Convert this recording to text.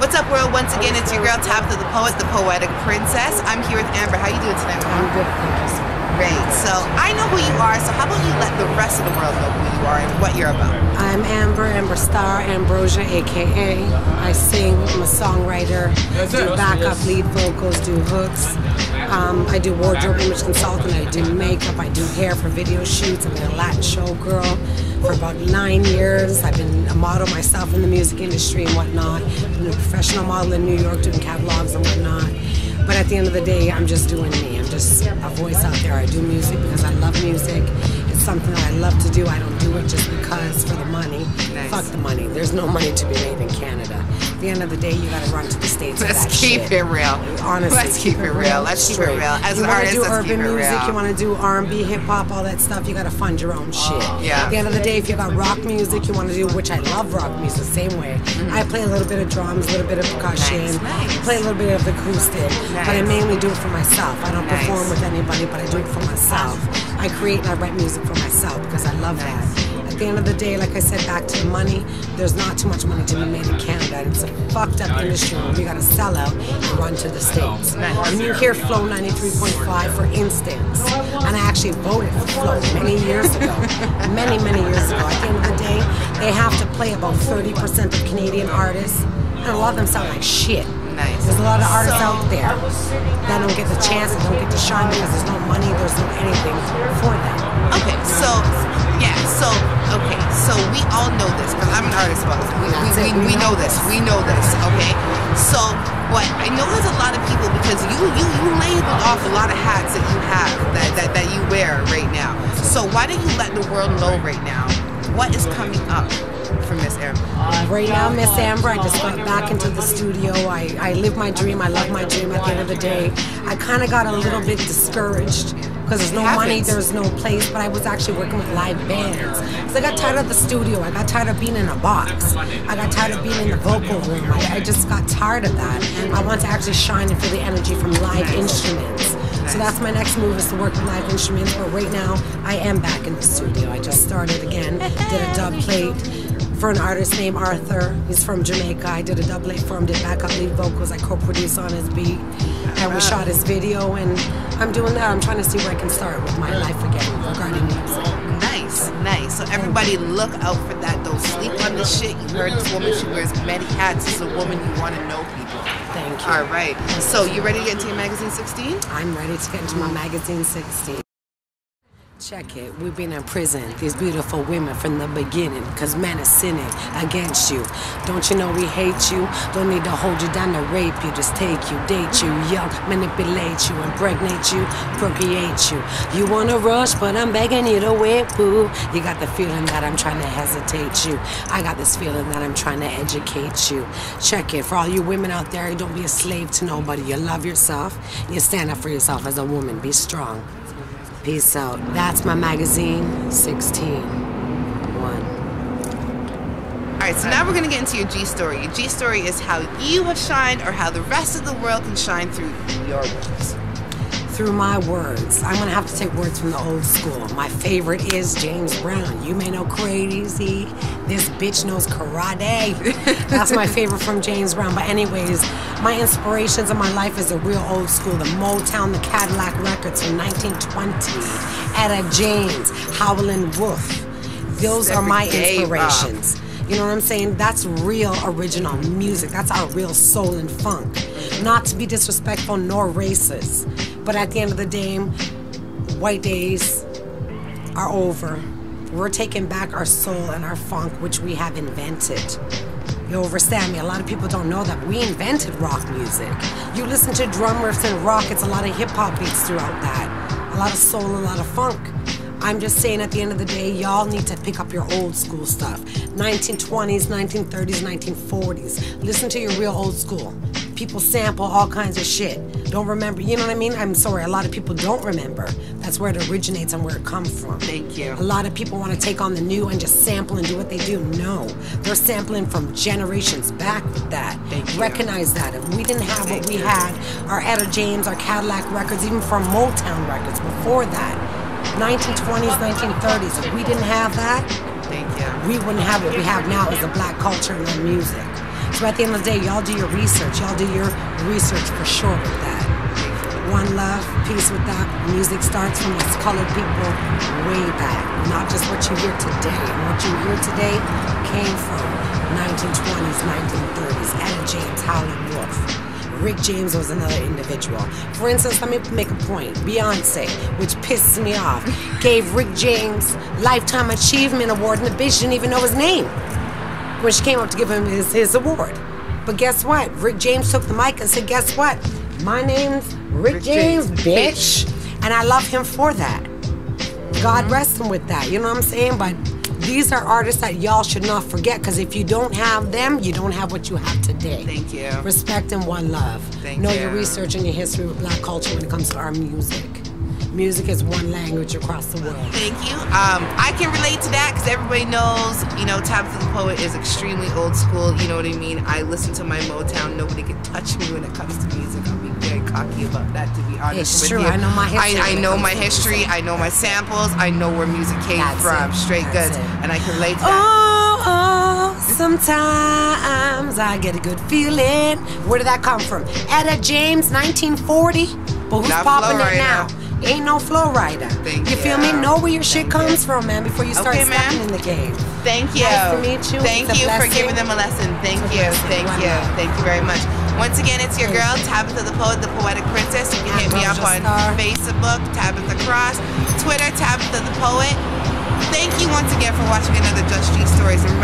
What's up, world? Once again, it's your girl Tabitha the Poet, the Poetic Princess. I'm here with Amber. How you doing tonight, Mom? I'm good, thank you. Great. So I know who you are, so how about you let the rest of the world know who you are and what you're about? I'm Amber Star, Ambrosia, a.k.a. I sing, I'm a songwriter, do backup lead vocals, do hooks. I do wardrobe image consultant, I do makeup, I do hair for video shoots. I've been a Latin showgirl for about 9 years. I've been a model myself in the music industry and whatnot. I've been a professional model in New York doing catalogs and whatnot. But at the end of the day, I'm just doing me. I'm just a voice out there. I do music because I love music. It's something that I love to do. I don't do it just because for the money. Nice. Fuck the money. There's no money to be made in Canada. At the end of the day, you gotta run to the States. Let's keep it real. Honestly, let's keep it real. Let's keep it real. As an artist, let's keep it real. You want to do urban music, you want to do R&B, hip hop, all that stuff. You gotta fund your own shit. Yeah. At the end of the day, if you got rock music, you want to do, which I love rock music, same way. I play a little bit of drums, a little bit of percussion, play a little bit of acoustic, but I mainly do it for myself. I don't perform with anybody, but I do it for myself. I create and I write music for myself because I love that. At the end of the day, like I said, back to the money, there's not too much money to be made in Canada. It's a fucked up industry where you gotta sell out and run to the States. When you hear Flow 93.5, for instance, and I actually voted for Flow many years ago, many years ago. At the end of the day, they have to play about 30% of Canadian artists, and a lot of them sound like shit. Nice. There's a lot of artists out there that don't get the chance and don't get to shine because there's no money, there's no anything for them. Okay, so we all know this because I'm an artist about this. We know this. We know this. Okay. So what I know there's a lot of people because you labeled off a lot of hats that you have that you wear right now. So why don't you let the world know right now what is coming up for Miss Amber? Right now, Miss Amber, I just got back into the studio. I live my dream. I love my dream. At the end of the day, I kind of got a little bit discouraged because there's no money, there's no place, but I was actually working with live bands. So I got tired of the studio. I got tired of being in a box. I got tired of being in the vocal room. I just got tired of that. I want to actually shine and feel the energy from live instruments. So that's my next move, is to work with live instruments. But right now, I am back in the studio. I just started again, did a dub plate for an artist named Arthur. He's from Jamaica. I did a dub plate for him, did backup lead vocals. I co-produced on his beat. And we shot his video, and I'm doing that. I'm trying to see where I can start with my life again regarding music. Nice. So everybody look out for that. Don't sleep on this shit. You heard this woman, she wears many hats. It's a woman you want to know, people. Thank you. All right. So you ready to get into your magazine 16? I'm ready to get into my magazine 16. Check it, we've been in prison, these beautiful women from the beginning, cause men are sinning against you. Don't you know we hate you? Don't need to hold you down to rape you, just take you, date you, young, manipulate you, impregnate you, procreate you. You wanna rush, but I'm begging you to wait, boo. You got the feeling that I'm trying to hesitate you. I got this feeling that I'm trying to educate you. Check it, for all you women out there, don't be a slave to nobody. You love yourself, you stand up for yourself as a woman, be strong. Peace out. That's my magazine, 16. 1. Alright, so now we're going to get into your G story. Your G story is how you have shined or how the rest of the world can shine through your words. Through my words. I'm going to have to take words from the old school. My favorite is James Brown. You may know crazy. This bitch knows karate. That's my favorite from James Brown. But anyways, my inspirations in my life is the real old school. The Motown, the Cadillac records from 1920. Etta James, Howlin' Wolf. Those are my inspirations. You know what I'm saying? That's real original music. That's our real soul and funk. Not to be disrespectful nor racist. But at the end of the day, white days are over. We're taking back our soul and our funk, which we have invented. You understand me? A lot of people don't know that we invented rock music. You listen to drum riffs and rock, it's a lot of hip-hop beats throughout that. A lot of soul, a lot of funk. I'm just saying, at the end of the day, y'all need to pick up your old school stuff. 1920s, 1930s, 1940s. Listen to your real old school. People sample all kinds of shit. Don't remember, you know what I mean? I'm sorry, a lot of people don't remember. That's where it originates and where it comes from. Thank you. A lot of people want to take on the new and just sample and do what they do. No, they're sampling from generations back with that. Thank you. Recognize that. If we didn't have what we had, our Etta James, our Cadillac records, even from Motown records before that, 1920s, 1930s, if we didn't have that, Thank you. we wouldn't have what we have now as a black culture and our music. So at the end of the day, y'all do your research. Y'all do your research for sure with that. One love, peace with that. Music starts from us colored people way back. Not just what you hear today. And what you hear today came from 1920s, 1930s. Etta James, Howlin' Wolf. Rick James was another individual. For instance, let me make a point. Beyonce, which pisses me off, gave Rick James Lifetime Achievement Award, and the bitch didn't even know his name when she came up to give him his award. But guess what? Rick James took the mic and said, guess what? My name's Rick James, bitch. And I love him for that. God rest him with that. You know what I'm saying? But these are artists that y'all should not forget, because if you don't have them, you don't have what you have today. Thank you. Respect and one love. Know your research and your history with black culture when it comes to our music. Music is one language across the world. Thank you. I can relate to that because everybody knows, you know, Tabitha the Poet is extremely old school. You know what I mean? I listen to my Motown. Nobody can touch me when it comes to music. I'll be very cocky about that, to be honest with you. I know my history. I know my history. I know my samples. I know where music came from. Straight goods. And I can relate to that. Sometimes I get a good feeling. Where did that come from? Etta James, 1940. But who's popping it now? Ain't no flow rider. Thank you feel me? Know where your shit comes from, man, before you start stepping in the game. Thank you. Nice to meet you. Thank you for giving them a lesson. Thank you. Thank you. Thank you very much. Once again, it's your girl, Tabitha the Poet, the Poetic Princess. You can hit me up on Facebook, Tabitha Cross, Twitter, Tabitha the Poet. Thank you once again for watching another Just G Stories. And